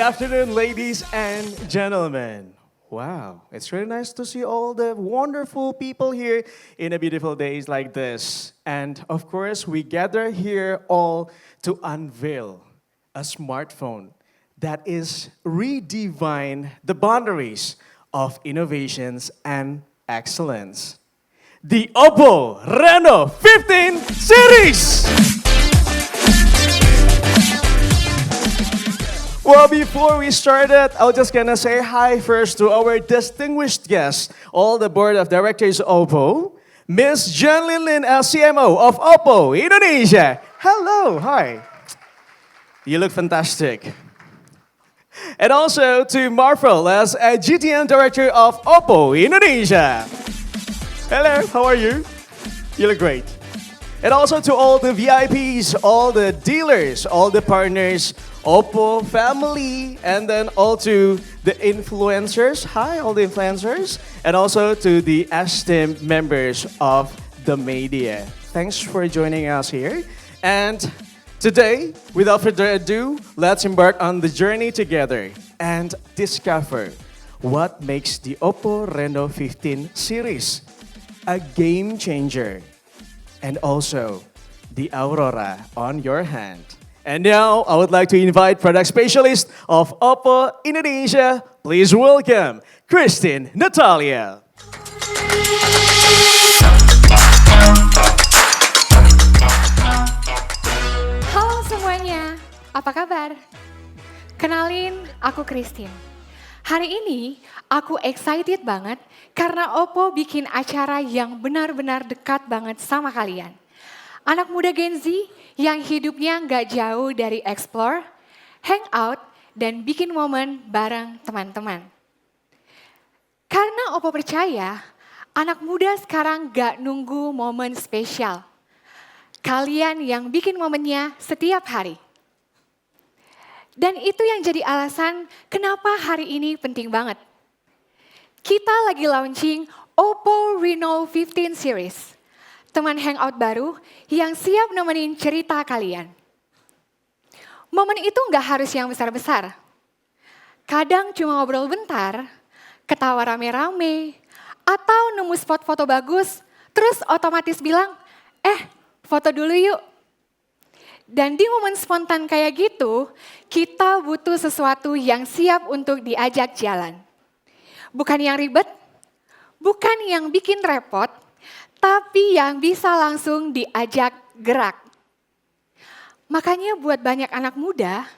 afternoon, ladies and gentlemen. Wow, it's really nice to see all the wonderful people here in a beautiful days like this. And of course, we gather here all to unveil a smartphone that is redefine the boundaries of innovations and excellence. The Oppo Reno 15 series. Well, before we started, I was just gonna say hi first to our distinguished guests, all the board of directors of Oppo, Miss Jen Lin, CMO of Oppo Indonesia. Hello, hi. You look fantastic. And also to Marvel as a GTM director of Oppo Indonesia. Hello, how are you? You look great. And also to all the VIPs, all the dealers, all the partners, Oppo family, and then all to the influencers. Hi, all the influencers. And also to the esteemed members of the media. Thanks for joining us here. And today, without further ado, let's embark on the journey together and discover what makes the Oppo Reno 15 series a game changer, and also the Aurora on your hand. And now, I would like to invite product specialist of Oppo Indonesia. Please welcome Christine Natalia. Halo semuanya, apa kabar? Kenalin, aku Christine. Hari ini aku excited banget karena Oppo bikin acara yang benar-benar dekat banget sama kalian. Anak muda Gen Z yang hidupnya nggak jauh dari explore, hangout, dan bikin momen bareng teman-teman. Karena Oppo percaya, anak muda sekarang nggak nunggu momen spesial. Kalian yang bikin momennya setiap hari. Dan itu yang jadi alasan kenapa hari ini penting banget. Kita lagi launching Oppo Reno 15 series. Teman hangout baru yang siap nemenin cerita kalian. Momen itu nggak harus yang besar-besar. Kadang cuma ngobrol bentar, ketawa rame-rame, atau nemu spot foto bagus, terus otomatis bilang, foto dulu yuk. Dan di momen spontan kayak gitu, kita butuh sesuatu yang siap untuk diajak jalan. Bukan yang ribet, bukan yang bikin repot, tapi yang bisa langsung diajak gerak. Makanya buat banyak anak muda,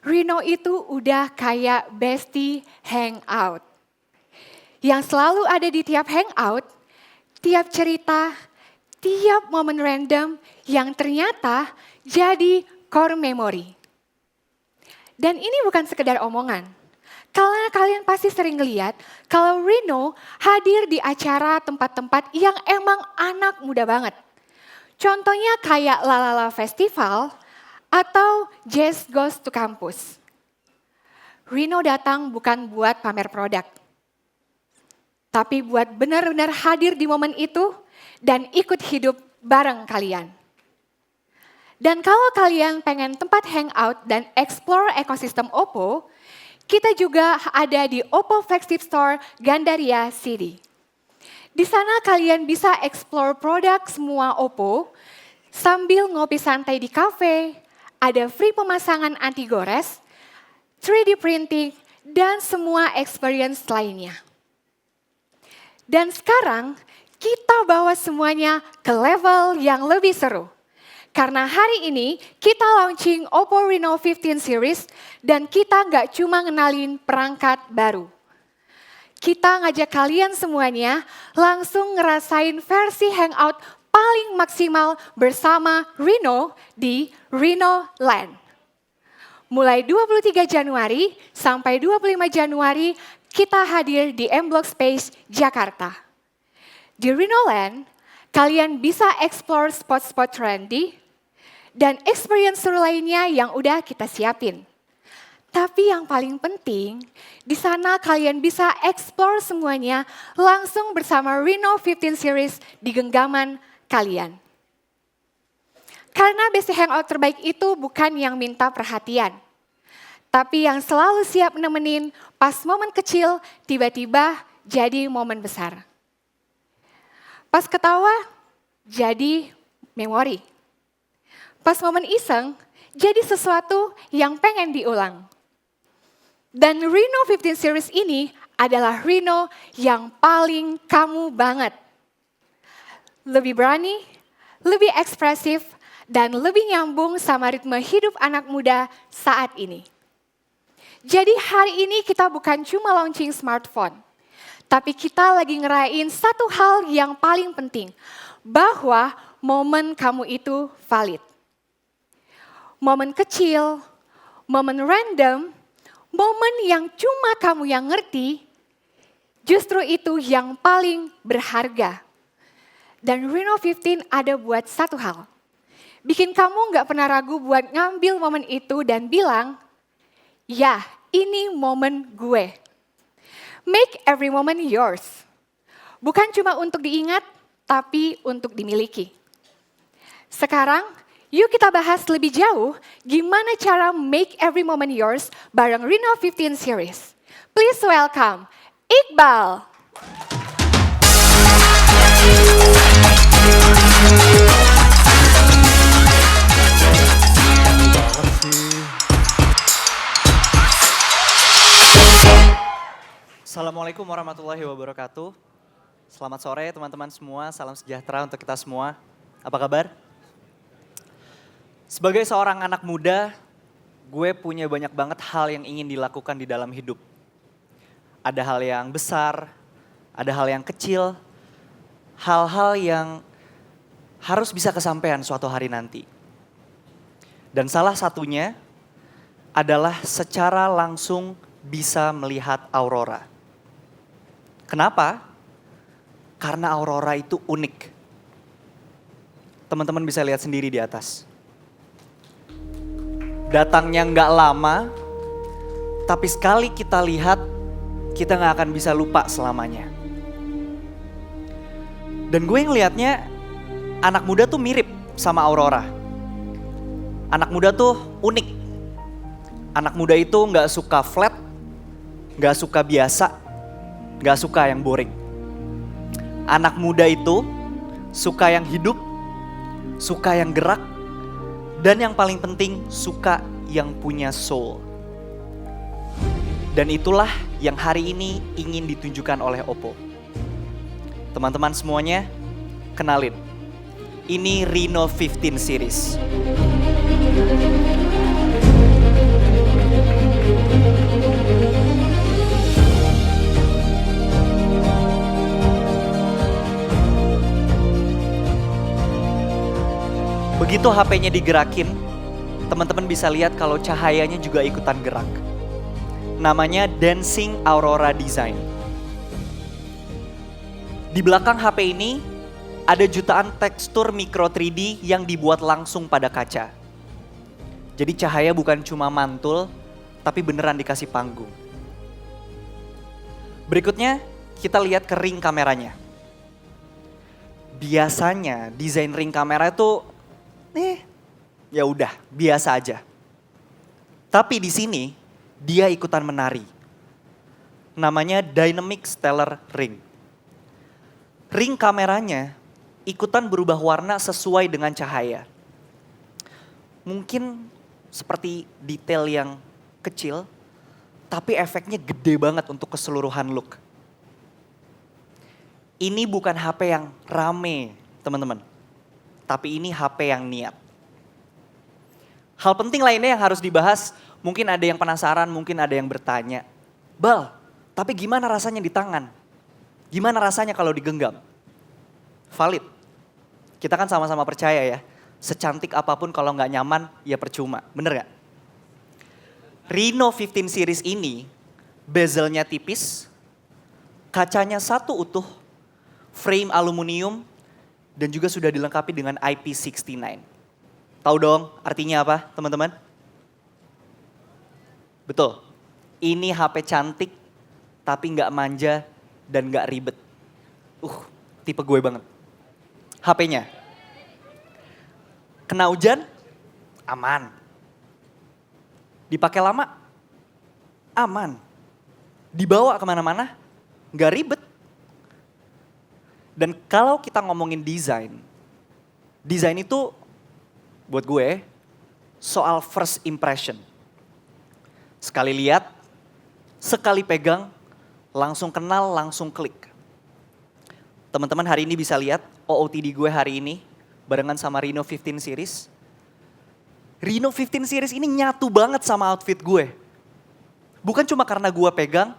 Reno itu udah kayak bestie hangout. Yang selalu ada di tiap hangout, tiap cerita, tiap momen random yang ternyata jadi core memory. Dan ini bukan sekedar omongan. Karena kalian pasti sering lihat kalau Reno hadir di acara tempat-tempat yang emang anak muda banget. Contohnya kayak Lalala Festival atau Jazz Goes to Campus. Reno datang bukan buat pamer produk, tapi buat benar-benar hadir di momen itu dan ikut hidup bareng kalian. Dan kalau kalian pengen tempat hangout dan explore ekosistem Oppo, kita juga ada di Oppo Flagship Store Gandaria City. Di sana kalian bisa explore produk semua Oppo sambil ngopi santai di cafe, ada free pemasangan anti gores, 3D printing, dan semua experience lainnya. Dan sekarang kita bawa semuanya ke level yang lebih seru. Karena hari ini kita launching Oppo Reno 15 series dan kita nggak cuma ngenalin perangkat baru. Kita ngajak kalian semuanya langsung ngerasain versi hangout paling maksimal bersama Reno di Reno Land. Mulai 23 Januari sampai 25 Januari kita hadir di M Block Space Jakarta. Di Reno Land, kalian bisa explore spot-spot trendy dan experience seru lainnya yang udah kita siapin. Tapi yang paling penting, di sana kalian bisa explore semuanya langsung bersama Reno 15 series di genggaman kalian. Karena basic hangout terbaik itu bukan yang minta perhatian, tapi yang selalu siap nemenin pas momen kecil tiba-tiba jadi momen besar. Pas ketawa jadi memori. Pas momen iseng jadi sesuatu yang pengen diulang. Dan Reno 15 series ini adalah Reno yang paling kamu banget. Lebih berani, lebih ekspresif, dan lebih nyambung sama ritme hidup anak muda saat ini. Jadi hari ini kita bukan cuma launching smartphone, tapi kita lagi ngerayain satu hal yang paling penting, bahwa momen kamu itu valid. Momen kecil, momen random, momen yang cuma kamu yang ngerti, justru itu yang paling berharga. Dan Reno 15 ada buat satu hal. Bikin kamu gak pernah ragu buat ngambil momen itu dan bilang, ya ini momen gue. Make every moment yours. Bukan cuma untuk diingat, tapi untuk dimiliki. Sekarang, yuk kita bahas lebih jauh gimana cara make every moment yours bareng Reno 15 series. Please welcome Iqbal. Assalamualaikum warahmatullahi wabarakatuh. Selamat sore teman-teman semua, salam sejahtera untuk kita semua. Apa kabar? Sebagai seorang anak muda, gue punya banyak banget hal yang ingin dilakukan di dalam hidup. Ada hal yang besar, ada hal yang kecil, hal-hal yang harus bisa kesampaian suatu hari nanti. Dan salah satunya adalah secara langsung bisa melihat aurora. Kenapa? Karena aurora itu unik. Teman-teman bisa lihat sendiri di atas. Datangnya nggak lama, tapi sekali kita lihat, kita nggak akan bisa lupa selamanya. Dan gue ngelihatnya, anak muda tuh mirip sama aurora. Anak muda tuh unik. Anak muda itu nggak suka flat, nggak suka biasa, nggak suka yang boring. Anak muda itu suka yang hidup, suka yang gerak, dan yang paling penting suka yang punya soul. Dan itulah yang hari ini ingin ditunjukkan oleh Oppo. Teman-teman semuanya, kenalin. Ini Reno 15 series. Begitu HP-nya digerakin, teman-teman bisa lihat kalau cahayanya juga ikutan gerak. Namanya Dancing Aurora Design. Di belakang HP ini ada jutaan tekstur micro 3D yang dibuat langsung pada kaca. Jadi cahaya bukan cuma mantul, tapi beneran dikasih panggung. Berikutnya kita lihat ke ring kameranya. Biasanya desain ring kamera itu ya udah biasa aja. Tapi di sini dia ikutan menari. Namanya Dynamic Stellar Ring. Ring kameranya ikutan berubah warna sesuai dengan cahaya. Mungkin seperti detail yang kecil, tapi efeknya gede banget untuk keseluruhan look. Ini bukan HP yang rame, teman-teman. Tapi ini HP yang niat. Hal penting lainnya yang harus dibahas, mungkin ada yang penasaran, mungkin ada yang bertanya. Bal, tapi gimana rasanya di tangan? Gimana rasanya kalau digenggam? Valid. Kita kan sama-sama percaya ya, secantik apapun kalau nggak nyaman, ya percuma. Bener nggak? Reno 15 series ini, bezelnya tipis, kacanya satu utuh, frame aluminium, dan juga sudah dilengkapi dengan IP69. Tahu dong artinya apa teman-teman? Betul, ini HP cantik tapi nggak manja dan nggak ribet. Tipe gue banget. HP-nya. Kena hujan, aman. Dipakai lama, aman. Dibawa kemana-mana, nggak ribet. Dan kalau kita ngomongin desain itu buat gue soal first impression. Sekali lihat, sekali pegang, langsung kenal, langsung klik. Teman-teman hari ini bisa lihat OOTD gue hari ini barengan sama Reno 15 series. Reno 15 series ini nyatu banget sama outfit gue. Bukan cuma karena gue pegang,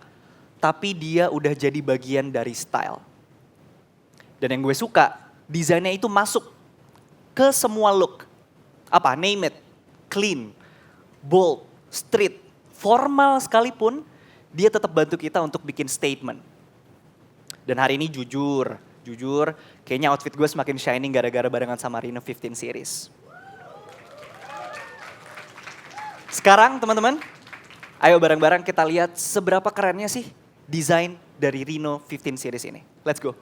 tapi dia udah jadi bagian dari style. Dan yang gue suka, desainnya itu masuk ke semua look. Apa? Name it. Clean, bold, street, formal sekalipun, dia tetap bantu kita untuk bikin statement. Dan hari ini jujur, kayaknya outfit gue semakin shining gara-gara barengan sama Reno 15 series. Sekarang teman-teman, ayo bareng-bareng kita lihat seberapa kerennya sih desain dari Reno 15 series ini. Let's go.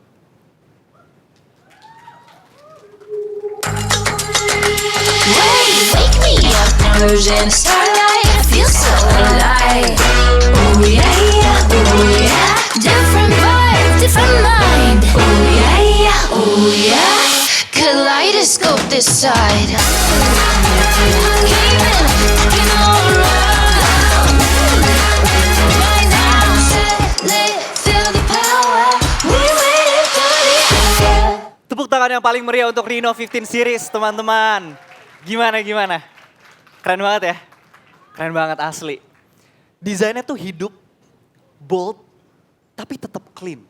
Wake me up, nerves in the starlight, it feels so alive. Oh yeah, yeah, oh yeah. Different vibe, different mind. Oh yeah, yeah, oh yeah. Kaleidoscope this side. Keeping all around. Right now, set, lit, feel the power. We waited for the hour. Tepuk tangan yang paling meriah untuk Reno 15 series teman-teman. Gimana? Keren banget ya? Keren banget asli. Desainnya tuh hidup, bold, tapi tetap clean.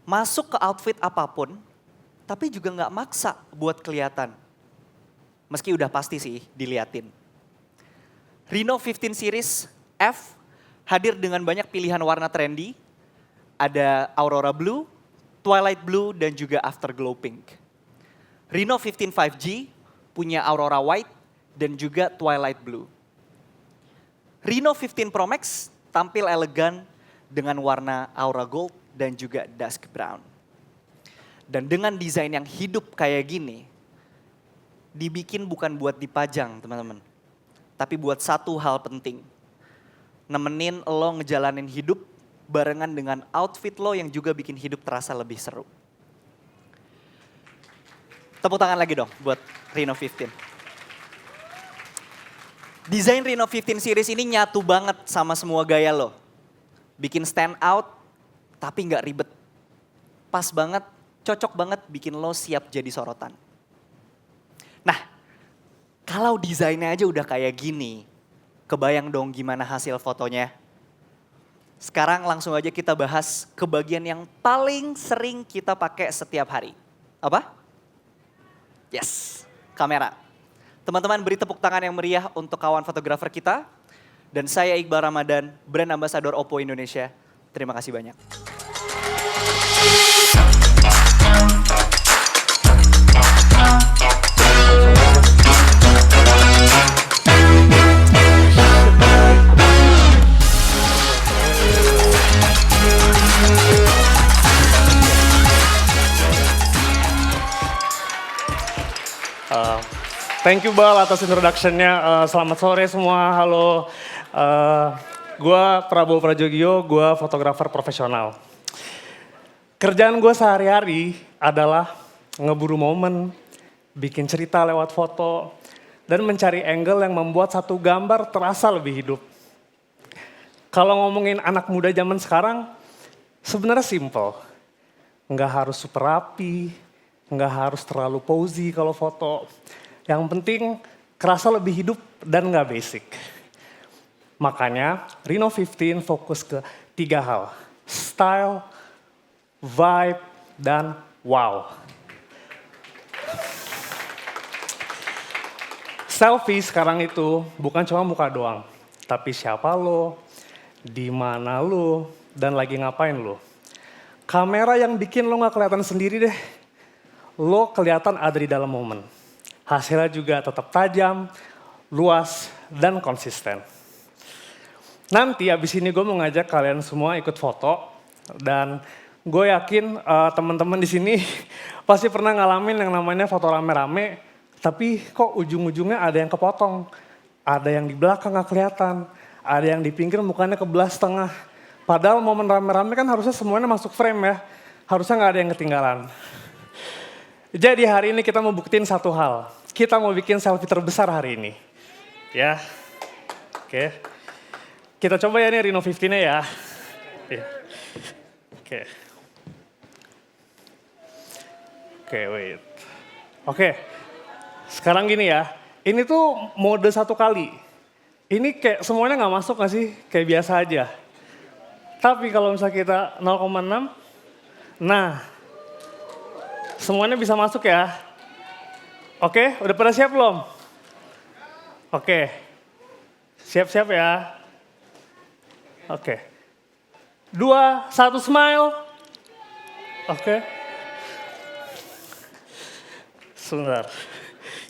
Masuk ke outfit apapun, tapi juga nggak maksa buat kelihatan. Meski udah pasti sih diliatin. Reno 15 series F hadir dengan banyak pilihan warna trendy. Ada Aurora Blue, Twilight Blue, dan juga Afterglow Pink. Reno 15 5G punya Aurora White dan juga Twilight Blue. Reno 15 Pro Max tampil elegan dengan warna Aura Gold dan juga Dusk Brown. Dan dengan desain yang hidup kayak gini, dibikin bukan buat dipajang teman-teman. Tapi buat satu hal penting, nemenin lo ngejalanin hidup barengan dengan outfit lo yang juga bikin hidup terasa lebih seru. Tepuk tangan lagi dong buat Reno 15. Desain Reno 15 series ini nyatu banget sama semua gaya lo. Bikin stand out, tapi nggak ribet. Pas banget, cocok banget bikin lo siap jadi sorotan. Nah, kalau desainnya aja udah kayak gini, kebayang dong gimana hasil fotonya. Sekarang langsung aja kita bahas ke bagian yang paling sering kita pakai setiap hari. Apa? Yes, kamera. Teman-teman beri tepuk tangan yang meriah untuk kawan fotografer kita. Dan saya Iqbal Ramadan, brand ambassador Oppo Indonesia. Terima kasih banyak. Thank you Bal atas introduction-nya. Selamat sore semua, halo. Gue Prabowo Prajoegyo, gue fotografer profesional. Kerjaan gue sehari-hari adalah ngeburu momen, bikin cerita lewat foto, dan mencari angle yang membuat satu gambar terasa lebih hidup. Kalau ngomongin anak muda zaman sekarang, sebenarnya simple. Nggak harus super rapi, nggak harus terlalu posy kalau foto. Yang penting kerasa lebih hidup dan nggak basic. Makanya Reno 15 fokus ke 3 hal. Style, vibe, dan wow. Selfie sekarang itu bukan cuma muka doang. Tapi siapa lo, di mana lo, dan lagi ngapain lo. Kamera yang bikin lo nggak kelihatan sendiri deh. Lo kelihatan ada di dalam momen. Hasilnya juga tetap tajam, luas, dan konsisten. Nanti abis ini gue mau ngajak kalian semua ikut foto. Dan gue yakin teman-teman di sini pasti pernah ngalamin yang namanya foto rame-rame. Tapi kok ujung-ujungnya ada yang kepotong. Ada yang di belakang gak kelihatan. ada yang di pinggir mukanya kebelah setengah. Padahal momen rame-rame kan harusnya semuanya masuk frame ya. Harusnya nggak ada yang ketinggalan. Jadi hari ini kita mau buktiin satu hal. Kita mau bikin selfie terbesar hari ini. Ya. Oke. Kita coba ya nih Reno 15-nya ya. Ya. Oke. Oke, wait. Oke. Sekarang gini ya. Ini tuh mode 1 kali. Ini kayak semuanya nggak masuk nggak sih? Kayak biasa aja. Tapi kalau misalnya kita 0,6, nah semuanya bisa masuk ya. Oke, udah pada siap belum? Oke, siap-siap ya. Oke, 2, 1 smile. Oke. Sebentar,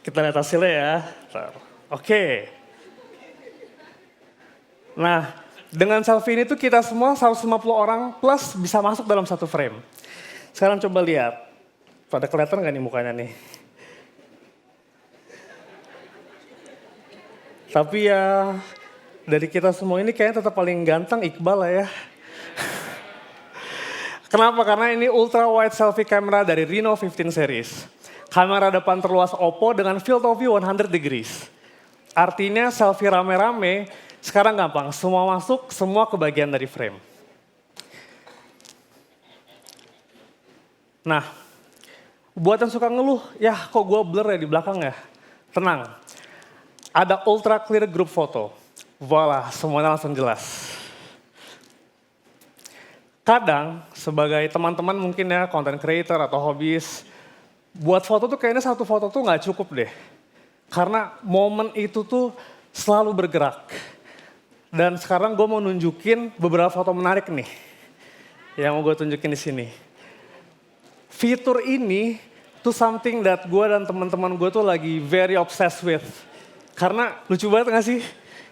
kita lihat hasilnya ya. Oke. Nah, dengan selfie ini tuh kita semua 150 orang plus bisa masuk dalam satu frame. Sekarang coba lihat. Pada kelihatan gak nih mukanya nih? Tapi ya dari kita semua ini kayaknya tetap paling ganteng Iqbal lah ya. Kenapa? Karena ini ultra wide selfie camera dari Reno 15 series. Kamera depan terluas Oppo dengan field of view 100 degrees. Artinya selfie rame-rame sekarang gampang, semua masuk, semua kebagian dari frame. Nah, buat yang suka ngeluh, ya kok gue blur ya di belakang ya? Tenang, ada ultra clear group photo. Voila, semuanya langsung jelas. Kadang sebagai teman-teman mungkin ya, content creator atau hobis, buat foto tuh kayaknya satu foto tuh gak cukup deh. Karena momen itu tuh selalu bergerak. Dan sekarang gue mau nunjukin beberapa foto menarik nih. Yang mau gue tunjukin di sini. Fitur ini tuh something that gue dan teman-teman gue tuh lagi very obsessed with. Karena lucu banget gak sih?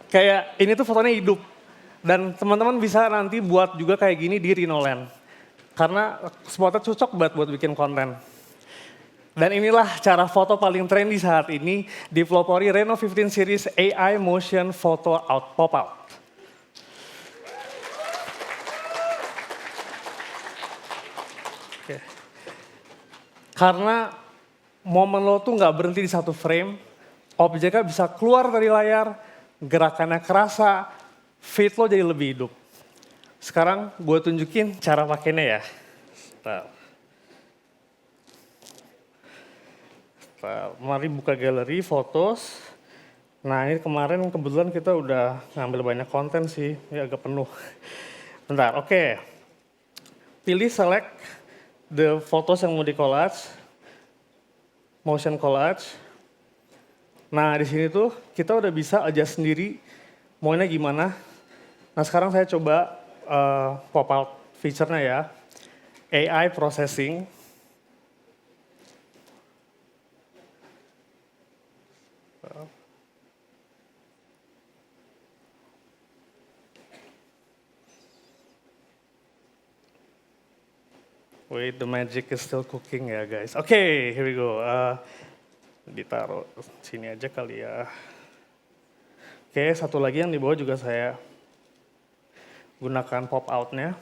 Kayak ini tuh fotonya hidup. Dan teman-teman bisa nanti buat juga kayak gini di Renoland. Karena spotnya cocok banget buat bikin konten. Dan inilah cara foto paling trendy saat ini dipelopori Reno 15 series AI Motion Photo Out Pop-Out. Oke. Karena momen lo tuh nggak berhenti di satu frame, objeknya bisa keluar dari layar, gerakannya kerasa, fit lo jadi lebih hidup. Sekarang gue tunjukin cara pakainya ya. Mari buka galeri, fotos. Nah ini kemarin kebetulan kita udah ngambil banyak konten sih, ya agak penuh. Bentar, oke. Pilih select the photos yang mau di collage, motion collage. Nah di sini tuh kita udah bisa adjust sendiri maunya gimana. Nah sekarang saya coba pop out feature-nya ya, AI processing. Wait, the magic is still cooking ya guys. Oke, here we go. Ditaruh sini aja kali ya. Oke, satu lagi yang di bawah juga saya gunakan pop out-nya.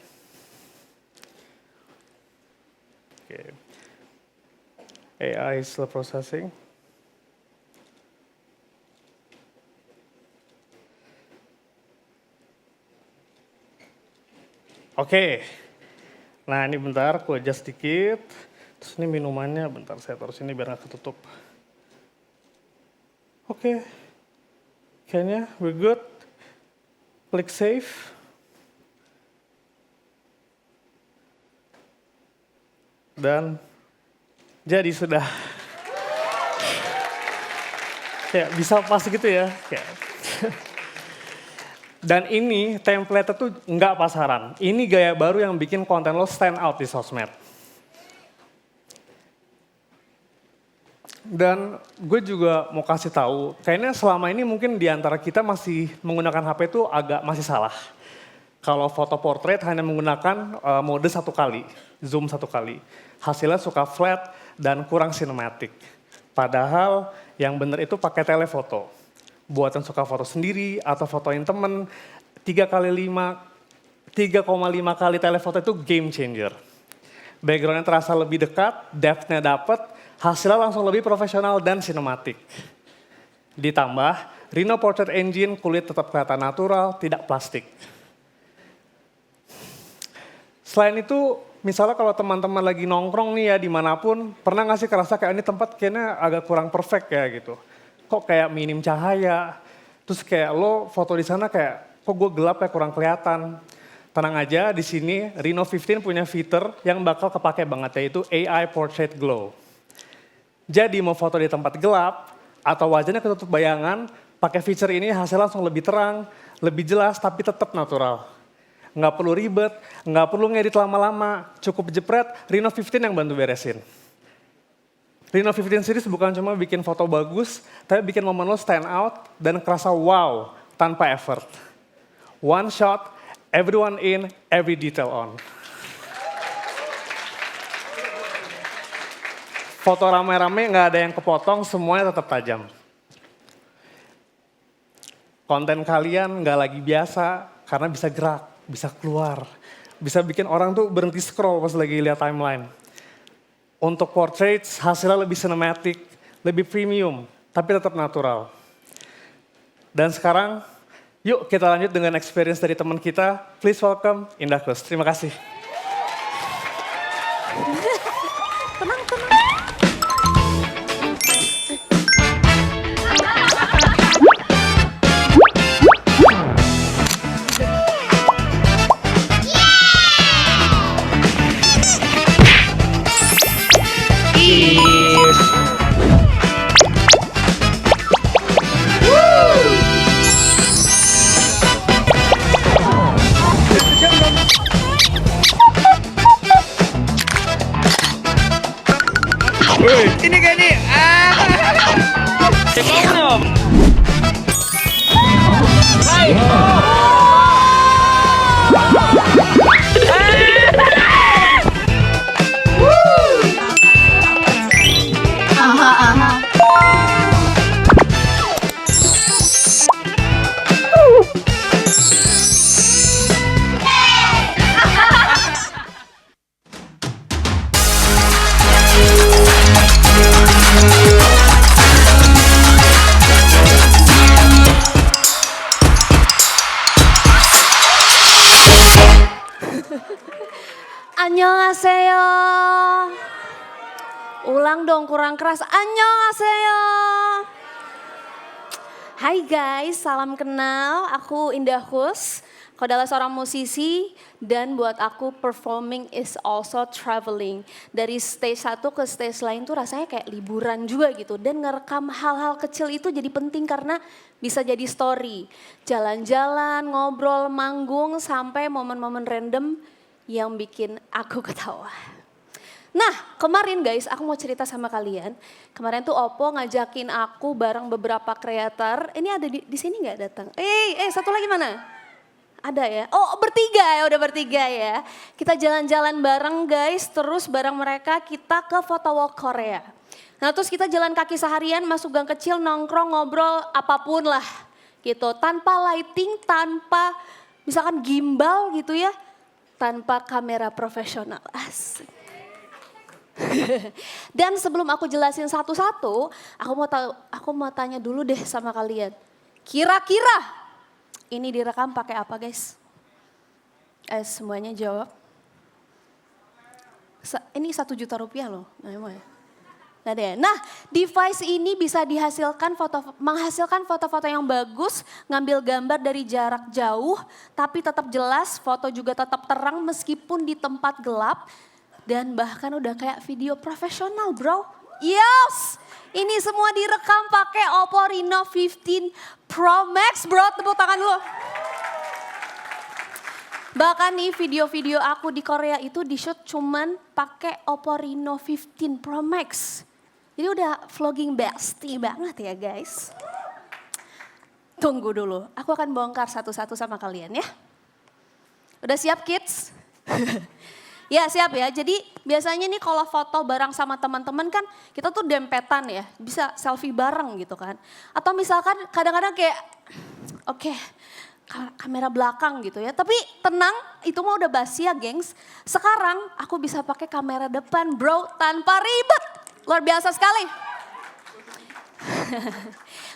Oke. AI still processing. Oke. Nah ini bentar, aku adjust sedikit. Terus ini minumannya, bentar saya taruh sini biar gak ketutup. Oke. Kayaknya we're good. Klik save. Dan jadi sudah. Kayak bisa pas gitu ya. Kayak. Dan ini template tuh nggak pasaran. Ini gaya baru yang bikin konten lo stand out di sosmed. Dan gue juga mau kasih tahu, kayaknya selama ini mungkin di antara kita masih menggunakan HP itu agak masih salah. Kalau foto portrait hanya menggunakan mode 1 kali, zoom 1 kali. Hasilnya suka flat dan kurang sinematik. Padahal yang benar itu pakai telefoto. Buat yang suka foto sendiri atau fotoin temen, 3,5 kali telefoto itu game changer. Backgroundnya terasa lebih dekat, depth-nya dapet, hasilnya langsung lebih profesional dan sinematik. Ditambah, Reno Portrait Engine kulit tetap kelihatan natural, tidak plastik. Selain itu, misalnya kalau teman-teman lagi nongkrong nih ya dimanapun, pernah nggak sih kerasa kayak ini tempat kayaknya agak kurang perfect ya gitu. Kok kayak minim cahaya, terus kayak lo foto di sana kayak kok gue gelap kayak kurang kelihatan. Tenang aja, di sini Reno 15 punya fitur yang bakal kepake banget, yaitu AI Portrait Glow. Jadi mau foto di tempat gelap atau wajahnya ketutup bayangan, pakai fitur ini hasilnya langsung lebih terang, lebih jelas tapi tetap natural. Nggak perlu ribet, nggak perlu ngedit lama-lama, cukup jepret, Reno 15 yang bantu beresin. Reno 15 series bukan cuma bikin foto bagus, tapi bikin momen lo stand out dan kerasa wow tanpa effort. One shot, everyone in, every detail on. Foto rame-rame nggak ada yang kepotong, semuanya tetap tajam. Konten kalian nggak lagi biasa karena bisa gerak, bisa keluar. Bisa bikin orang tuh berhenti scroll pas lagi lihat timeline. Untuk portraits hasilnya lebih cinematic, lebih premium, tapi tetap natural. Dan sekarang yuk kita lanjut dengan experience dari teman kita. Please welcome Indah Kus. Terima kasih. Ini kayak nih. Annyeonghaseyo. Ulang dong, kurang keras. Annyeonghaseyo. Hai guys, salam kenal. Aku Indah Kus. Aku adalah seorang musisi dan buat aku performing is also traveling. Dari stage satu ke stage lain tuh rasanya kayak liburan juga gitu. Dan ngerekam hal-hal kecil itu jadi penting karena bisa jadi story. Jalan-jalan, ngobrol, manggung sampai momen-momen random yang bikin aku ketawa. Nah, kemarin guys, aku mau cerita sama kalian. Kemarin tuh Oppo ngajakin aku bareng beberapa kreator. Ini ada di sini nggak datang? Satu lagi mana? Ada ya? Oh, bertiga ya, udah bertiga ya. Kita jalan-jalan bareng guys, terus bareng mereka kita ke Photo Walk Korea. Nah, terus kita jalan kaki seharian, masuk gang kecil, nongkrong, ngobrol, apapun lah gitu. Tanpa lighting, tanpa misalkan gimbal gitu ya. Tanpa kamera profesional. Asik. Dan sebelum aku jelasin satu-satu, aku mau tanya dulu deh sama kalian. Kira-kira ini direkam pakai apa, guys? Semuanya jawab. Ini 1 juta rupiah loh. Nah, device ini bisa menghasilkan foto-foto yang bagus, ngambil gambar dari jarak jauh, tapi tetap jelas, foto juga tetap terang meskipun di tempat gelap, dan bahkan udah kayak video profesional, bro. Yes, ini semua direkam pakai Oppo Reno 15 Pro Max, bro. Tepuk tangan dulu. Bahkan nih video-video aku di Korea itu di-shoot cuman pakai Oppo Reno 15 Pro Max. Jadi udah vlogging bestie banget ya guys. Tunggu dulu, aku akan bongkar satu-satu sama kalian ya. Udah siap kids? Ya siap ya, jadi biasanya nih kalau foto bareng sama teman-teman kan kita tuh dempetan ya, bisa selfie bareng gitu kan. Atau misalkan kadang-kadang kayak, oke, kamera belakang gitu ya. Tapi tenang, itu mah udah basi ya gengs. Sekarang aku bisa pakai kamera depan bro, tanpa ribet. Luar biasa sekali.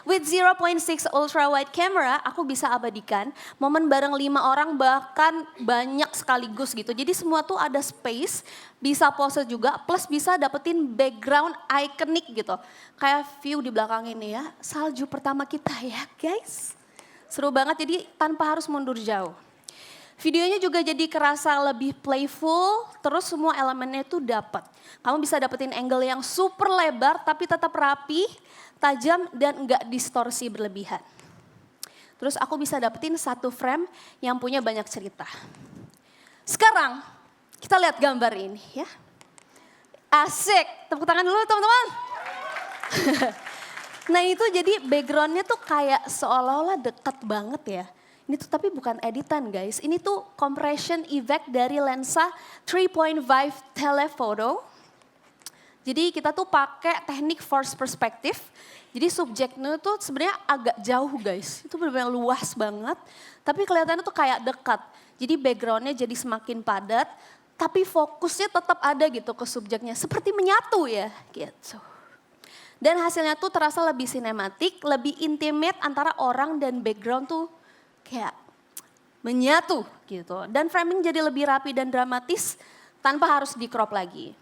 With 0.6 ultra wide camera, aku bisa abadikan momen bareng 5 orang bahkan banyak sekaligus gitu. Jadi semua tuh ada space, bisa pose juga, plus bisa dapetin background ikonik gitu. Kayak view di belakang ini ya, salju pertama kita ya guys. Seru banget, jadi tanpa harus mundur jauh. Videonya juga jadi kerasa lebih playful, terus semua elemennya itu dapat. Kamu bisa dapetin angle yang super lebar tapi tetap rapi, tajam dan enggak distorsi berlebihan. Terus aku bisa dapetin satu frame yang punya banyak cerita. Sekarang kita lihat gambar ini ya. Asik, tepuk tangan dulu teman-teman. Nah itu jadi backgroundnya tuh kayak seolah-olah deket banget ya. Ini tuh tapi bukan editan guys, ini tuh compression effect dari lensa 3.5 telephoto. Jadi kita tuh pakai teknik force perspective. Jadi subjeknya tuh sebenarnya agak jauh guys. Itu benar-benar luas banget. Tapi kelihatannya tuh kayak dekat. Jadi backgroundnya jadi semakin padat. Tapi fokusnya tetap ada gitu ke subjeknya. Seperti menyatu ya gitu. Dan hasilnya tuh terasa lebih sinematik, lebih intimate antara orang dan background tuh kayak menyatu gitu. Dan framing jadi lebih rapi dan dramatis tanpa harus di crop lagi.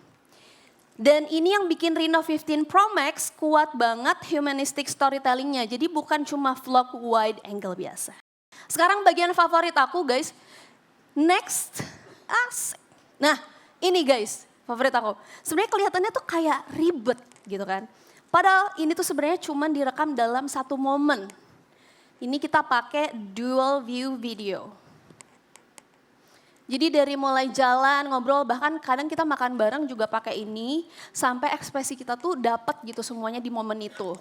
Dan ini yang bikin Reno 15 Pro Max kuat banget humanistic storytellingnya. Jadi bukan cuma vlog wide angle biasa. Sekarang bagian favorit aku guys. Next. Asik. Nah ini guys favorit aku. Sebenarnya kelihatannya tuh kayak ribet gitu kan. Padahal ini tuh sebenarnya cuma direkam dalam satu momen. Ini kita pakai dual view video. Jadi dari mulai jalan, ngobrol, bahkan kadang kita makan bareng juga pakai ini. Sampai ekspresi kita tuh dapat gitu semuanya di momen itu.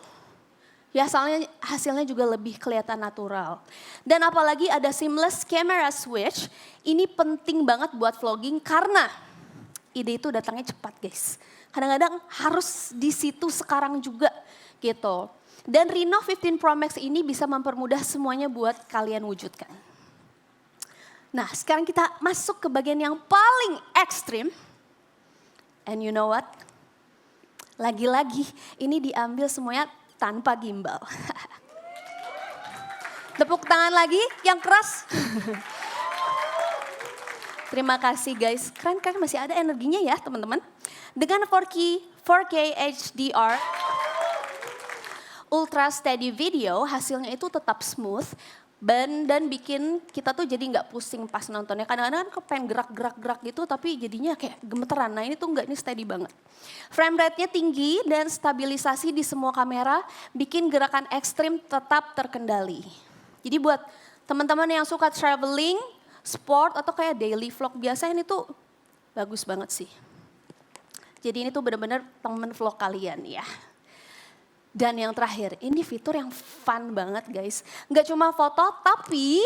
Ya soalnya hasilnya juga lebih kelihatan natural. Dan apalagi ada seamless camera switch. Ini penting banget buat vlogging karena ide itu datangnya cepat guys. Kadang-kadang harus di situ sekarang juga gitu. Dan Reno 15 Pro Max ini bisa mempermudah semuanya buat kalian wujudkan. Nah sekarang kita masuk ke bagian yang paling ekstrim. And you know what? Lagi-lagi ini diambil semuanya tanpa gimbal. Tepuk tangan lagi yang keras. Terima kasih guys, keren kan masih ada energinya ya teman-teman. Dengan 4K HDR Ultra Steady Video hasilnya itu tetap smooth. Dan bikin kita tuh jadi nggak pusing pas nontonnya. Kadang-kadang kan pengen gerak-gerak gitu tapi jadinya kayak gemeteran. Nah ini tuh nggak, ini steady banget. Frame rate-nya tinggi dan stabilisasi di semua kamera bikin gerakan ekstrim tetap terkendali. Jadi buat teman-teman yang suka traveling, sport atau kayak daily vlog biasa ini tuh bagus banget sih. Jadi ini tuh benar-benar temen vlog kalian ya. Dan yang terakhir, ini fitur yang fun banget guys. Nggak cuma foto, tapi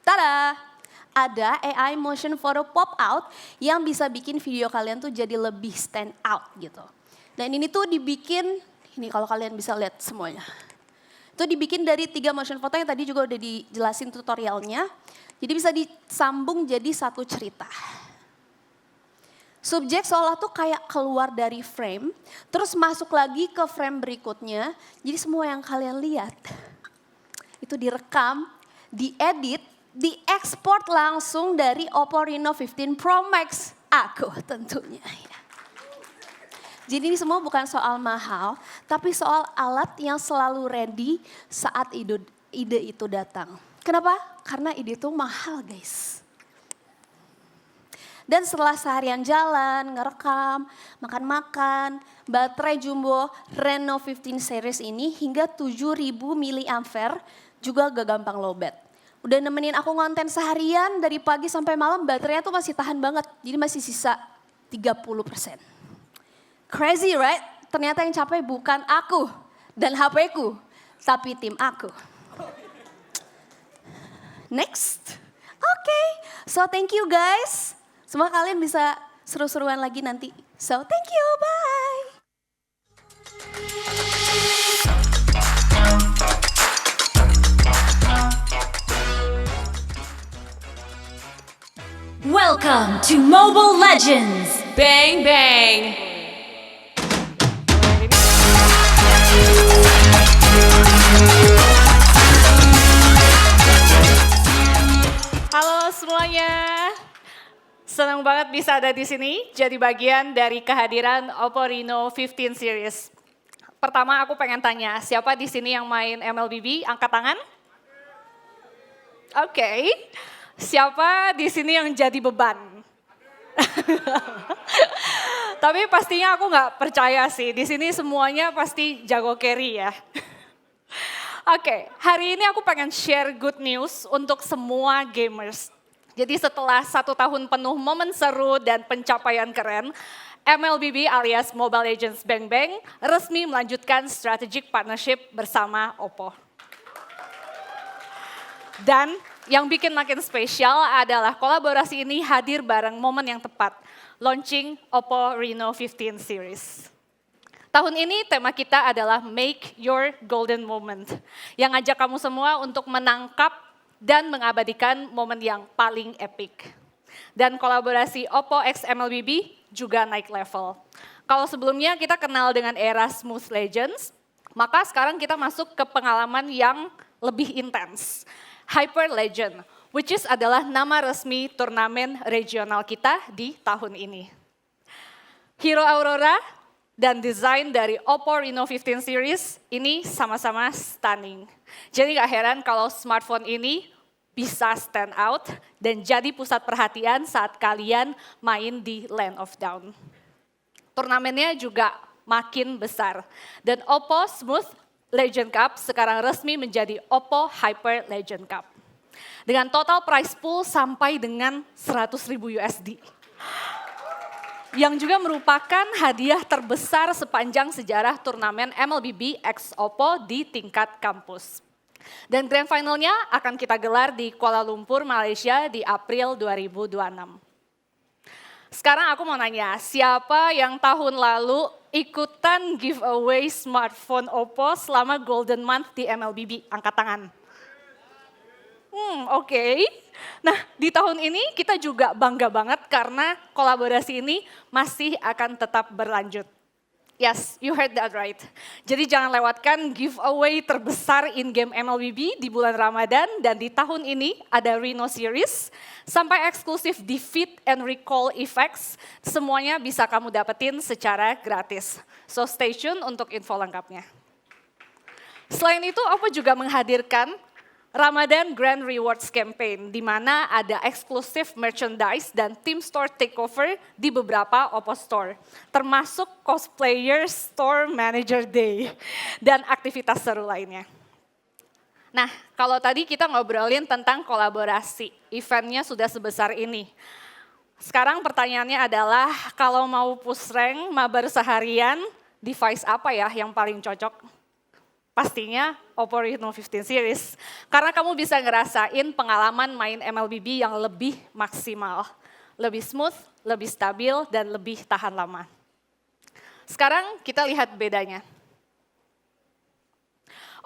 tada! Ada AI motion photo pop out yang bisa bikin video kalian tuh jadi lebih stand out gitu. Dan ini tuh dibikin, ini kalau kalian bisa lihat semuanya. Itu dibikin dari 3 motion photo yang tadi juga udah dijelasin tutorialnya. Jadi bisa disambung jadi satu cerita. Subjek seolah tuh kayak keluar dari frame, terus masuk lagi ke frame berikutnya. Jadi semua yang kalian lihat, itu direkam, diedit, diekspor langsung dari Oppo Reno 15 Pro Max. Aku tentunya ya. Jadi ini semua bukan soal mahal, tapi soal alat yang selalu ready saat ide itu datang. Kenapa? Karena ide itu mahal guys. Dan setelah seharian jalan, ngerekam, makan-makan, baterai jumbo Reno 15 series ini hingga 7000 mAh juga gak gampang lowbat. Udah nemenin aku ngonten seharian dari pagi sampai malam, baterainya tuh masih tahan banget. Jadi masih sisa 30%. Crazy right? Ternyata yang capek bukan aku dan HP-ku, tapi tim aku. Next. Okay, so thank you guys. Semua kalian bisa seru-seruan lagi nanti. So thank you, bye. Welcome to Mobile Legends! Bang bang. Halo semuanya. Senang banget bisa ada di sini jadi bagian dari kehadiran Oppo Reno 15 series. Pertama aku pengen tanya, siapa di sini yang main MLBB? Angkat tangan. Oke. Siapa di sini yang jadi beban? Tapi pastinya aku nggak percaya sih. Di sini semuanya pasti jago carry ya. Oke, hari ini aku pengen share good news untuk semua gamers. Jadi setelah 1 tahun penuh momen seru dan pencapaian keren, MLBB alias Mobile Legends Bang Bang resmi melanjutkan strategic partnership bersama Oppo. Dan yang bikin makin spesial adalah kolaborasi ini hadir bareng momen yang tepat, launching Oppo Reno 15 series. Tahun ini tema kita adalah Make Your Golden Moment, yang ngajak kamu semua untuk menangkap dan mengabadikan momen yang paling epic. Dan kolaborasi Oppo x MLBB juga naik level. Kalau sebelumnya kita kenal dengan era Smooth Legends, maka sekarang kita masuk ke pengalaman yang lebih intens. Hyper Legend, which is adalah nama resmi turnamen regional kita di tahun ini. Hero Aurora dan desain dari Oppo Reno 15 series ini sama-sama stunning. Jadi gak heran kalau smartphone ini bisa stand out dan jadi pusat perhatian saat kalian main di Land of Dawn. Turnamennya juga makin besar dan Oppo Smooth Legend Cup sekarang resmi menjadi Oppo Hyper Legend Cup. Dengan total prize pool sampai dengan 100.000 USD. Yang juga merupakan hadiah terbesar sepanjang sejarah turnamen MLBB X Oppo di tingkat kampus. Dan grand finalnya akan kita gelar di Kuala Lumpur, Malaysia di April 2026. Sekarang aku mau nanya, siapa yang tahun lalu ikutan giveaway smartphone Oppo selama Golden Month di MLBB? Angkat tangan. Oke. Nah, di tahun ini kita juga bangga banget karena kolaborasi ini masih akan tetap berlanjut. Yes, you heard that right. Jadi jangan lewatkan giveaway terbesar in-game MLBB di bulan Ramadan dan di tahun ini ada Reno Series sampai eksklusif di Fit and Recall Effects. Semuanya bisa kamu dapetin secara gratis. So stay tune untuk info lengkapnya. Selain itu, Oppo juga menghadirkan Ramadan Grand Rewards Campaign, di mana ada eksklusif merchandise dan Team Store Takeover di beberapa Oppo Store, termasuk Cosplayer Store Manager Day, dan aktivitas seru lainnya. Nah, kalau tadi kita ngobrolin tentang kolaborasi, eventnya sudah sebesar ini. Sekarang pertanyaannya adalah, kalau mau push rank, mabar seharian, device apa ya yang paling cocok? Pastinya Oppo Reno 15 series. Karena kamu bisa ngerasain pengalaman main MLBB yang lebih maksimal. Lebih smooth, lebih stabil, dan lebih tahan lama. Sekarang kita lihat bedanya.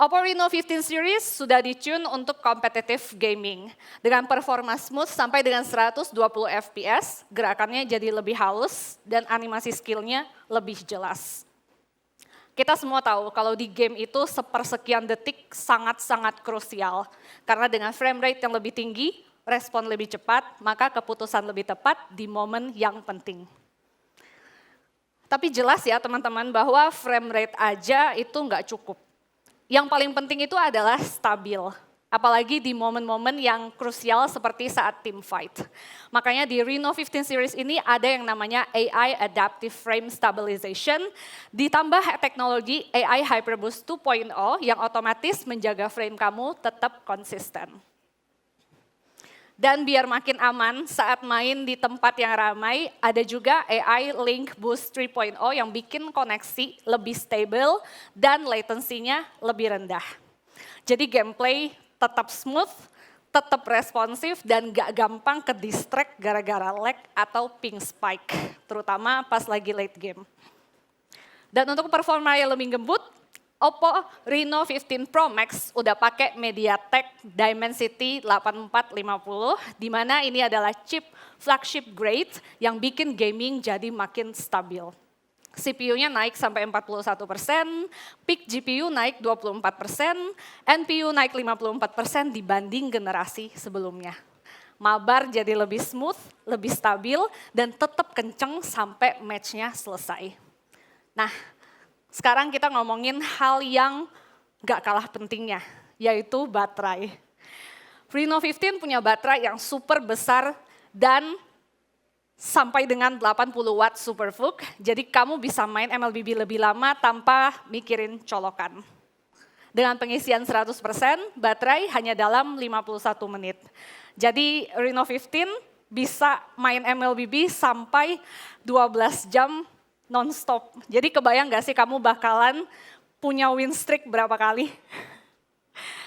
Oppo Reno 15 series sudah di-tune untuk competitive gaming. Dengan performa smooth sampai dengan 120 fps, gerakannya jadi lebih halus dan animasi skillnya lebih jelas. Kita semua tahu kalau di game itu sepersekian detik sangat-sangat krusial. Karena dengan frame rate yang lebih tinggi, respon lebih cepat, maka keputusan lebih tepat di momen yang penting. Tapi jelas ya teman-teman bahwa frame rate aja itu nggak cukup. Yang paling penting itu adalah stabil. Apalagi di momen-momen yang krusial seperti saat team fight. Makanya di Reno 15 series ini ada yang namanya AI Adaptive Frame Stabilization, ditambah teknologi AI Hyperboost 2.0 yang otomatis menjaga frame kamu tetap konsisten. Dan biar makin aman saat main di tempat yang ramai, ada juga AI Link Boost 3.0 yang bikin koneksi lebih stabil dan latensinya lebih rendah. Jadi gameplay tetap smooth, tetap responsif dan gak gampang ke distract gara-gara lag atau ping spike, terutama pas lagi late game. Dan untuk performa yang lebih gembut, Oppo Reno 15 Pro Max udah pakai MediaTek Dimensity 8450, di mana ini adalah chip flagship grade yang bikin gaming jadi makin stabil. CPU-nya naik sampai 41%, peak GPU naik 24%, NPU naik 54% dibanding generasi sebelumnya. Mabar jadi lebih smooth, lebih stabil, dan tetap kenceng sampai match-nya selesai. Nah, sekarang kita ngomongin hal yang gak kalah pentingnya, yaitu baterai. Reno 15 punya baterai yang super besar dan sampai dengan 80 watt SuperVOOC, jadi kamu bisa main MLBB lebih lama tanpa mikirin colokan. Dengan pengisian 100%, baterai hanya dalam 51 menit. Jadi Reno 15 bisa main MLBB sampai 12 jam non-stop. Jadi kebayang gak sih kamu bakalan punya win streak berapa kali?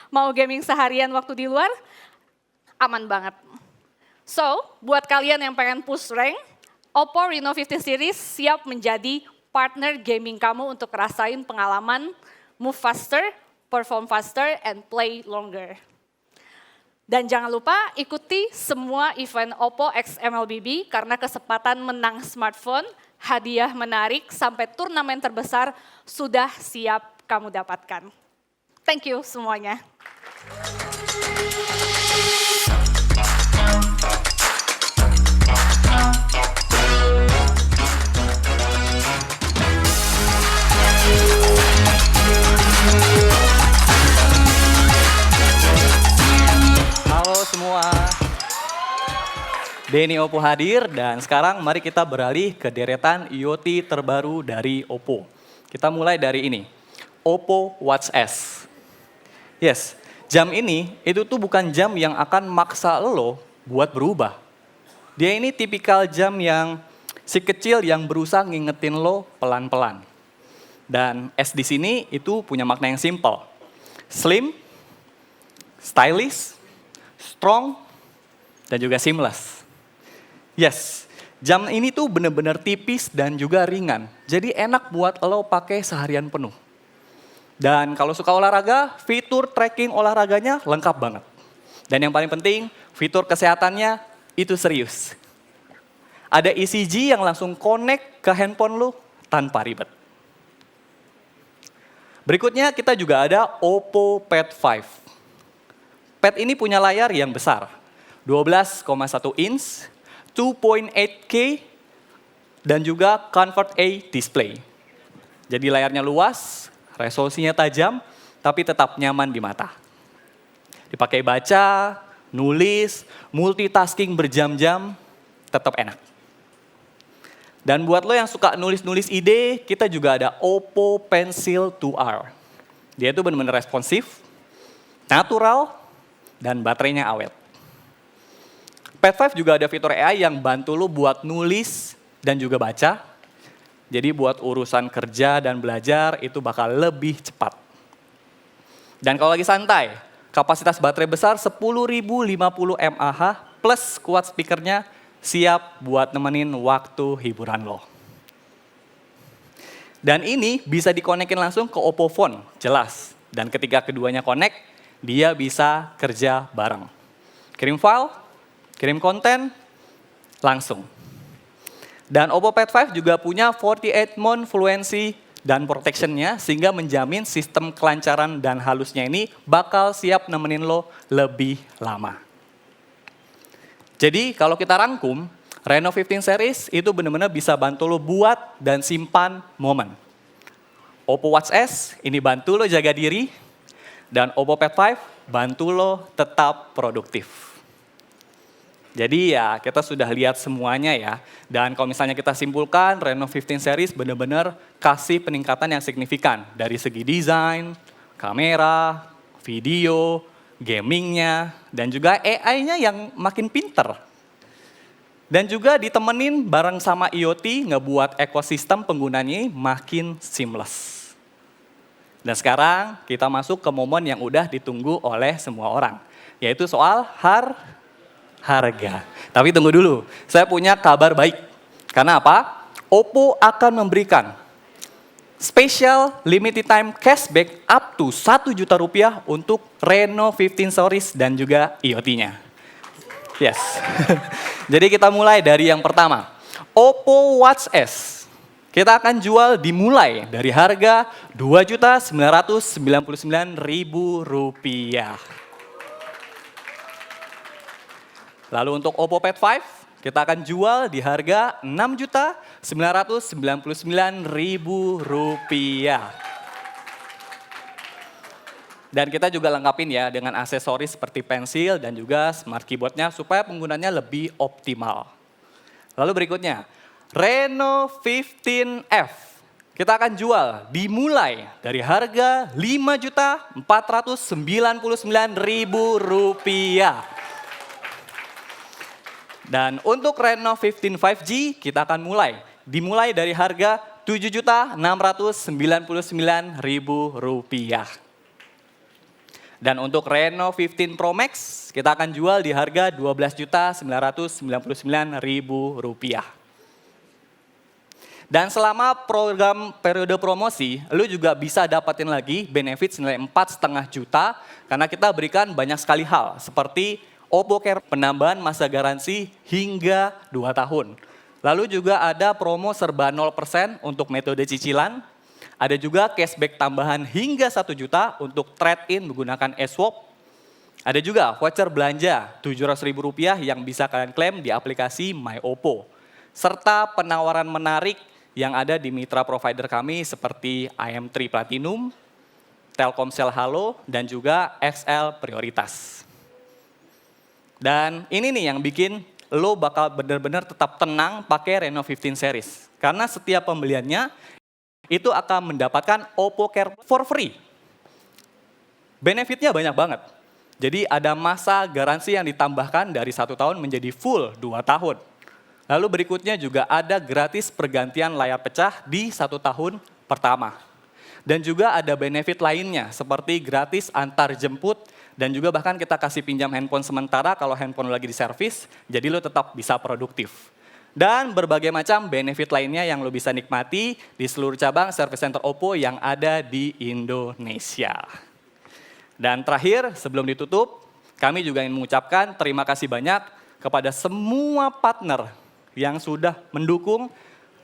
Mau gaming seharian waktu di luar? Aman banget. So, buat kalian yang pengen push rank, Oppo Reno 15 series siap menjadi partner gaming kamu untuk rasain pengalaman move faster, perform faster, and play longer. Dan jangan lupa ikuti semua event Oppo X MLBB karena kesempatan menang smartphone, hadiah menarik, sampai turnamen terbesar sudah siap kamu dapatkan. Thank you semuanya. Halo semua. Denny Oppo hadir dan sekarang mari kita beralih ke deretan IoT terbaru dari Oppo. Kita mulai dari ini, Oppo Watch S. Yes, jam ini itu tuh bukan jam yang akan maksa lo buat berubah. Dia ini tipikal jam yang si kecil yang berusaha ngingetin lo pelan-pelan. Dan S di sini itu punya makna yang simple. Slim, stylish, strong, dan juga seamless. Yes, jam ini tuh bener-bener tipis dan juga ringan. Jadi enak buat lo pakai seharian penuh. Dan kalau suka olahraga, fitur tracking olahraganya lengkap banget. Dan yang paling penting, fitur kesehatannya itu serius. Ada ECG yang langsung connect ke handphone lo tanpa ribet. Berikutnya kita juga ada Oppo Pad 5. Pad ini punya layar yang besar, 12,1 inch, 2.8K, dan juga Convert A display. Jadi layarnya luas, resolusinya tajam, tapi tetap nyaman di mata. Dipakai baca, nulis, multitasking berjam-jam, tetap enak. Dan buat lo yang suka nulis-nulis ide, kita juga ada Oppo Pencil 2R. Dia itu benar-benar responsif, natural, dan baterainya awet. Pad 5 juga ada fitur AI yang bantu lo buat nulis dan juga baca. Jadi buat urusan kerja dan belajar itu bakal lebih cepat. Dan kalau lagi santai, kapasitas baterai besar 10.050 mAh plus kuat speakernya siap buat nemenin waktu hiburan lo. Dan ini bisa dikonekin langsung ke Oppo Phone, jelas. Dan ketika keduanya connect, dia bisa kerja bareng. Kirim file, kirim konten, langsung. Dan Oppo Pad 5 juga punya 48 mode fluency dan protection-nya sehingga menjamin sistem kelancaran dan halusnya ini bakal siap nemenin lo lebih lama. Jadi kalau kita rangkum, Reno 15 series itu benar-benar bisa bantu lo buat dan simpan momen. Oppo Watch S ini bantu lo jaga diri, dan Oppo Pad 5 bantu lo tetap produktif. Jadi ya kita sudah lihat semuanya ya. Dan kalau misalnya kita simpulkan, Reno 15 series benar-benar kasih peningkatan yang signifikan. Dari segi desain, kamera, video, gamingnya, dan juga AI-nya yang makin pinter. Dan juga ditemenin bareng sama IoT ngebuat ekosistem penggunanya makin seamless. Dan sekarang kita masuk ke momen yang udah ditunggu oleh semua orang. yaitu soal harga. Tapi tunggu dulu, saya punya kabar baik. Karena apa? Oppo akan memberikan special limited time cashback up to 1 juta rupiah untuk Reno 15 series dan juga IoT-nya. Yes. Jadi kita mulai dari yang pertama. Oppo Watch S. Kita akan jual dimulai dari harga Rp2.999.000. Lalu untuk Oppo Pad 5, kita akan jual di harga Rp6.999.000. Dan kita juga lengkapin ya dengan aksesoris seperti pensil dan juga smart keyboardnya supaya penggunanya lebih optimal. Lalu berikutnya, Reno 15F. Kita akan jual dimulai dari harga Rp5.499.000. Dan untuk Reno 15 5G kita akan dimulai dari harga Rp7.699.000. Dan untuk Reno 15 Pro Max kita akan jual di harga Rp12.999.000. Dan selama program periode promosi, lu juga bisa dapatin lagi benefit senilai 4,5 juta karena kita berikan banyak sekali hal seperti Oppo Care penambahan masa garansi hingga 2 tahun. Lalu juga ada promo serba 0% untuk metode cicilan. Ada juga cashback tambahan hingga 1 juta untuk trade-in menggunakan e-swap. Ada juga voucher belanja Rp700.000 yang bisa kalian klaim di aplikasi My Oppo. Serta penawaran menarik yang ada di mitra provider kami seperti IM3 Platinum, Telkomsel Halo, dan juga XL Prioritas. Dan ini nih yang bikin lo bakal benar-benar tetap tenang pakai Reno 15 series. Karena setiap pembeliannya itu akan mendapatkan Oppo Care for free. Benefitnya banyak banget. Jadi ada masa garansi yang ditambahkan dari 1 tahun menjadi full 2 tahun. Lalu berikutnya juga ada gratis pergantian layar pecah di 1 tahun pertama. Dan juga ada benefit lainnya seperti gratis antar jemput. Dan juga bahkan kita kasih pinjam handphone sementara kalau handphone lagi di servis, jadi lo tetap bisa produktif. Dan berbagai macam benefit lainnya yang lo bisa nikmati di seluruh cabang service center Oppo yang ada di Indonesia. Dan terakhir, sebelum ditutup, kami juga ingin mengucapkan terima kasih banyak kepada semua partner yang sudah mendukung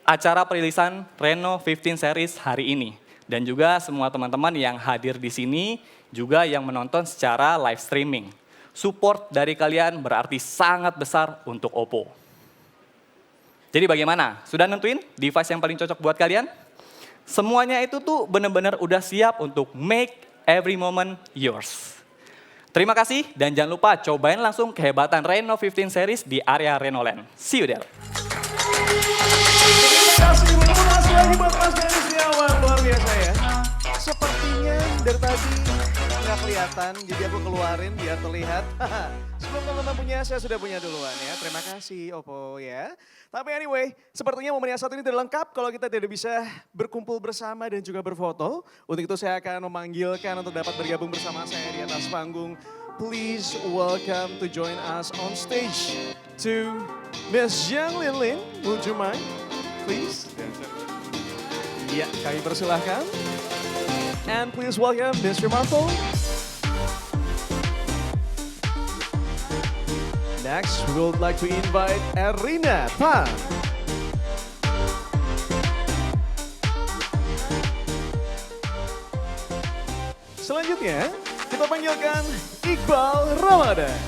acara perilisan Reno 15 series hari ini. Dan juga semua teman-teman yang hadir di sini, juga yang menonton secara live streaming. Support dari kalian berarti sangat besar untuk Oppo. Jadi bagaimana? Sudah nentuin device yang paling cocok buat kalian? Semuanya itu tuh benar-benar udah siap untuk make every moment yours. Terima kasih dan jangan lupa cobain langsung kehebatan Reno 15 series di area Renoland. See you there. Terima kasih lagi buat Mas Denny Setiawan, luar biasa ya. Sepertinya dari tadi nggak kelihatan, jadi aku keluarin biar terlihat. Sebelum teman-teman punya, saya sudah punya duluan ya. Terima kasih Oppo ya. Tapi anyway, sepertinya momen yang satu ini tidak lengkap kalau kita tidak bisa berkumpul bersama dan juga berfoto. Untuk itu saya akan memanggilkan untuk dapat bergabung bersama saya di atas panggung. Please welcome to join us on stage to Miss Jiang Linlin. Would you mind? Please. Ya, kami persilahkan. And please welcome Mr. Marco. Next, we would like to invite Erina Pan. Selanjutnya, kita panggilkan Iqbal Ramadan.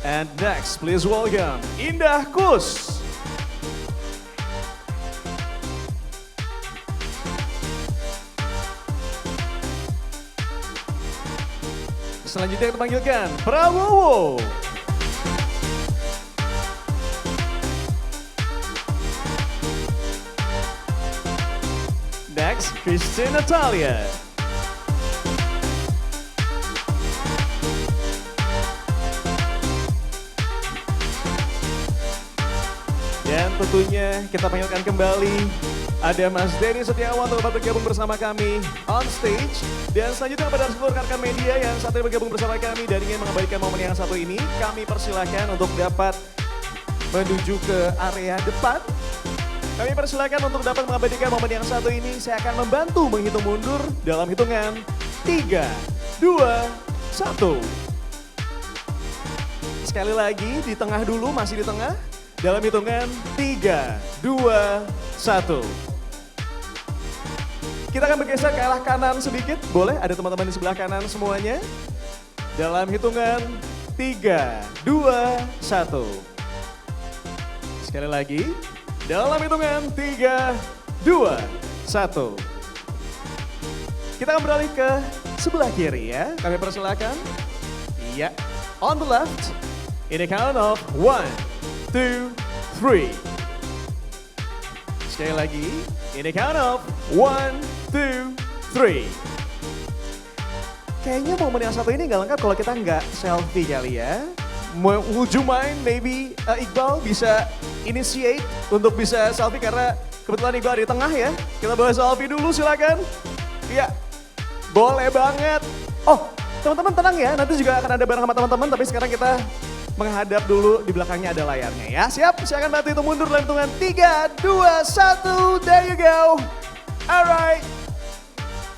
And next, please welcome Indah Kus. Selanjutnya kita panggilkan Prabowo. Next, Christine Natalia. Dan tentunya kita panggilkan kembali Ada Mas Denny Setiawan untuk bergabung bersama kami on stage. Dan selanjutnya kepada seluruh rekan media yang saat ini bergabung bersama kami dan ingin mengabadikan momen yang satu ini, kami persilahkan untuk dapat menuju ke area depan. Kami persilahkan untuk dapat mengabadikan momen yang satu ini. Saya akan membantu menghitung mundur dalam hitungan 3, 2, 1. Sekali lagi di tengah dulu, masih di tengah. Dalam hitungan 3, 2, 1. Kita akan bergeser ke arah kanan sedikit, boleh? Ada teman-teman di sebelah kanan semuanya. Dalam hitungan 3, 2, 1. Sekali lagi, dalam hitungan 3, 2, 1. Kita akan beralih ke sebelah kiri ya. Kami persilakan. Iya, on the left. In the count of 1, 2, 3. Sekali lagi, in the count of 1, 2, 3. Kayaknya momen yang satu ini nggak lengkap kalau kita nggak selfie kali ya. Would you mind maybe Iqbal bisa initiate untuk bisa selfie karena kebetulan Iqbal di tengah ya. Kita boleh selfie dulu silakan. Iya, boleh banget. Oh, teman-teman tenang ya, nanti juga akan ada bareng sama teman-teman tapi sekarang kita menghadap dulu, di belakangnya ada layarnya ya. Siap, saya akan bantu itu mundur dalam hitungan 3, 2, 1, there you go. Alright.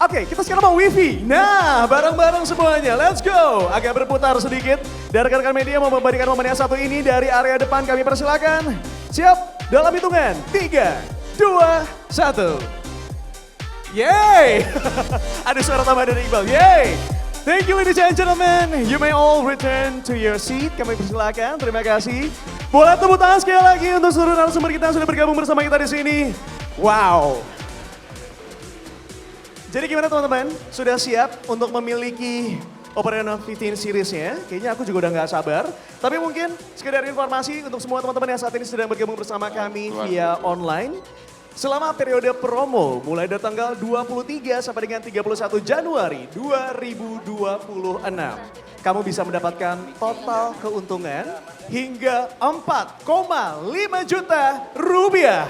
Oke, kita sekarang mau wifi. Nah, bareng-bareng semuanya, let's go. Agak berputar sedikit. Dan rekan-rekan media mau memberikan momen yang satu ini dari area depan, kami persilakan. Siap, dalam hitungan 3, 2, 1. Yeay. Ada suara tambah dari Iqbal, yeay. Thank you ladies and gentlemen, you may all return to your seat. Kami persilakan, terima kasih. Boleh tepuk tangan sekali lagi untuk seluruh narasumber kita yang sudah bergabung bersama kita di sini. Wow. Jadi gimana teman-teman, sudah siap untuk memiliki Oppo Reno 15 series-nya? Kayaknya aku juga udah gak sabar. Tapi mungkin sekedar informasi untuk semua teman-teman yang saat ini sedang bergabung bersama kami via online. Selama periode promo mulai dari tanggal 23 sampai dengan 31 Januari 2026. Kamu bisa mendapatkan total keuntungan hingga 4,5 juta rupiah.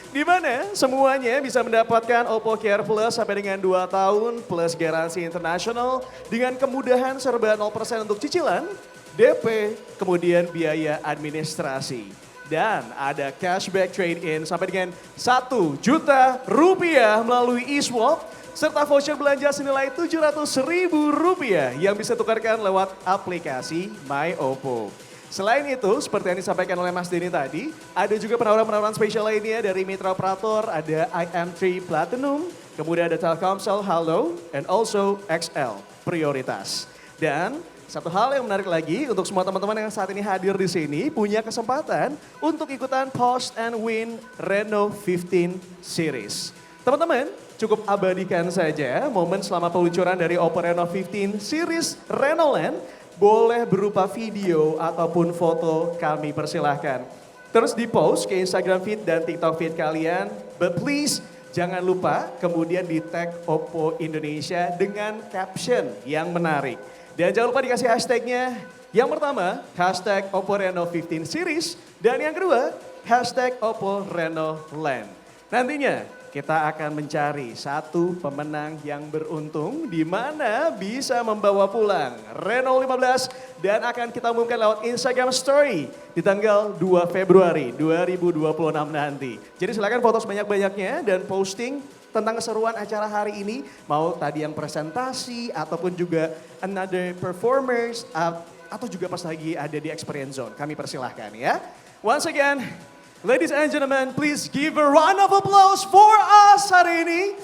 Di mana semuanya bisa mendapatkan Oppo Care Plus sampai dengan 2 tahun plus garansi internasional dengan kemudahan serba 0% untuk cicilan, DP, kemudian biaya administrasi. Dan ada cashback trade-in sampai dengan 1 juta rupiah melalui eSwap serta voucher belanja senilai 700.000 rupiah yang bisa tukarkan lewat aplikasi My Oppo. Selain itu, seperti yang disampaikan oleh Mas Denny tadi, ada juga penawaran-penawaran spesial lainnya dari mitra operator, ada IM3 Platinum, kemudian ada Telkomsel Halo, and also XL Prioritas. Dan satu hal yang menarik lagi untuk semua teman-teman yang saat ini hadir di sini punya kesempatan untuk ikutan Post and Win Reno 15 Series. Teman-teman, cukup abadikan saja momen selama peluncuran dari Oppo Reno 15 Series Renoland. Boleh berupa video ataupun foto, kami persilahkan. Terus di-post ke Instagram feed dan TikTok feed kalian. But please, jangan lupa kemudian di-tag Oppo Indonesia dengan caption yang menarik. Dan jangan lupa dikasih hashtagnya. Yang pertama, hashtag Oppo Reno 15 Series. Dan yang kedua, hashtag Oppo Reno Land. Nantinya kita akan mencari satu pemenang yang beruntung di mana bisa membawa pulang Reno 15 dan akan kita umumkan lewat Instagram Story di tanggal 2 Februari 2026 nanti. Jadi silakan foto sebanyak-banyaknya dan posting tentang keseruan acara hari ini, mau tadi yang presentasi ataupun juga another performers atau juga pas lagi ada di experience zone. Kami persilahkan ya. Once again, ladies and gentlemen, please give a round of applause for us hari ini.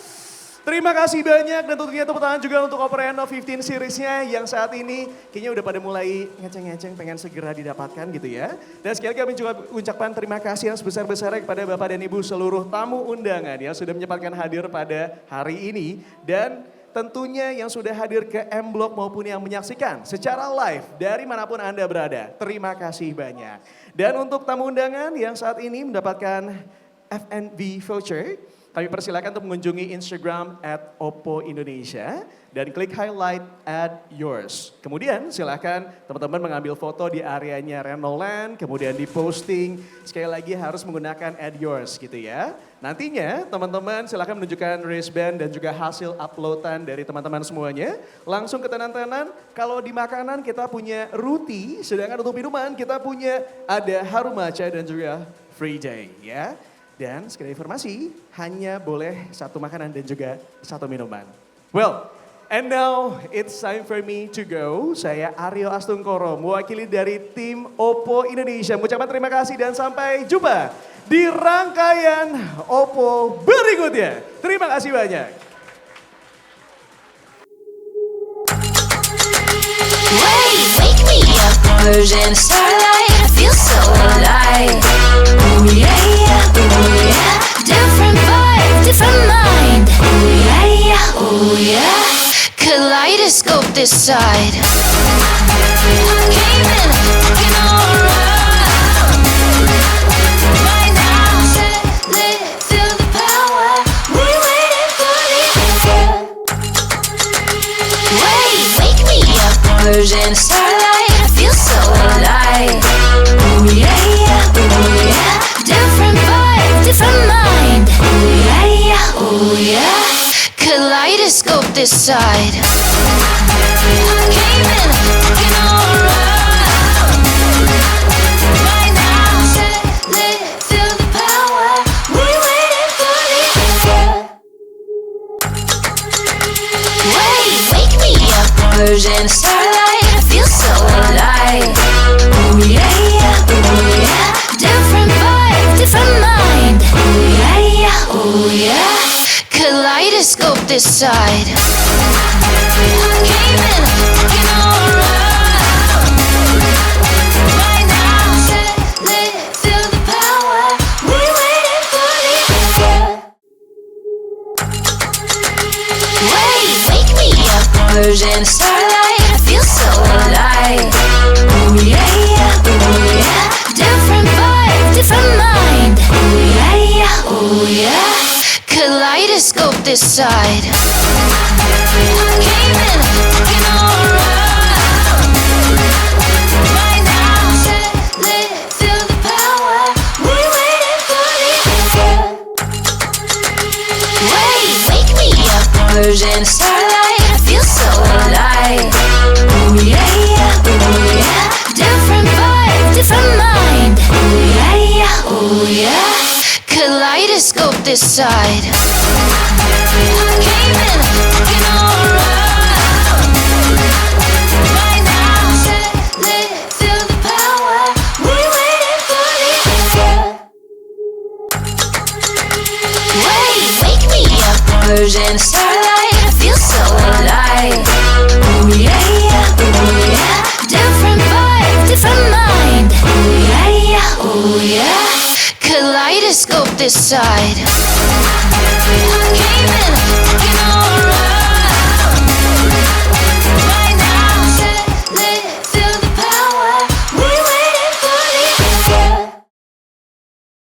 Terima kasih banyak dan tentunya tepuk tangan juga untuk Oppo Reno 15 series-nya yang saat ini kayaknya udah pada mulai ngeceng-ngeceng pengen segera didapatkan gitu ya. Dan sekali lagi kami juga ucapkan terima kasih yang sebesar-besarnya kepada Bapak dan Ibu seluruh tamu undangan yang sudah menyempatkan hadir pada hari ini. Dan tentunya yang sudah hadir ke M-Block maupun yang menyaksikan secara live dari manapun Anda berada. Terima kasih banyak. Dan untuk tamu undangan yang saat ini mendapatkan FNB voucher, kami persilakan untuk mengunjungi Instagram @oppo_indonesia dan klik highlight add yours. Kemudian silakan teman-teman mengambil foto di areanya Renoland, kemudian diposting. Sekali lagi harus menggunakan add yours gitu ya. Nantinya teman-teman silakan menunjukkan wristband dan juga hasil uploadan dari teman-teman semuanya. Langsung ke tenan-tenan, kalau di makanan kita punya Ruti, sedangkan untuk minuman kita punya ada Harumaca dan juga Free Day ya. Dan sekali informasi, hanya boleh satu makanan dan juga satu minuman. Well, and now it's time for me to go. Saya Aryo Astungkoro, mewakili dari tim Oppo Indonesia. Mengucapkan terima kasih dan sampai jumpa di rangkaian Oppo berikutnya. Terima kasih banyak. Wake me up, Persian starlight, I feel so alive. Ooh yeah, yeah, ooh yeah. Different vibe, different mind. Ooh yeah, yeah, ooh yeah. Kaleidoscope this side. Came in, looking alright. Right now, set, lit, feel the power. We waiting for the answer. Wake me up, Persian starlight, I feel so alive. Ooh yeah, yeah, ooh yeah. Different vibe, different mind. Ooh yeah, yeah, ooh yeah. Kaleidoscope this side. Came in, looking alright. Right now, set, lit, feel the power. We waiting for the answer. Wake me up, Persian starlight, I feel so alive. Ooh yeah, yeah, ooh yeah. Different vibe, different mind. Ooh yeah, yeah, ooh yeah. Kaleidoscope this side. Came in, looking alright. Right now, set, lit, feel the power. We waiting for the answer. Wake me up, Persian starlight, I feel so alive. Ooh yeah, yeah, ooh yeah. Different vibe, different mind. Ooh yeah, yeah, ooh yeah. Kaleidoscope this side. Came in, looking alright. Right now, set, lit, feel the power. We waiting for the answer. Wake me up, Persian starlight, I feel so alive. Ooh yeah, yeah, ooh yeah. Different vibe, different mind. Ooh yeah, yeah, ooh yeah. Kaleidoscope this side. Came in, looking alright. Right now, set, lit, feel the power. We waiting for the answer. Wake me up, Persian starlight, I feel so alive. Ooh yeah, yeah, ooh yeah. Different vibe, different mind. Ooh yeah, yeah, ooh yeah. Kaleidoscope this side. Came in,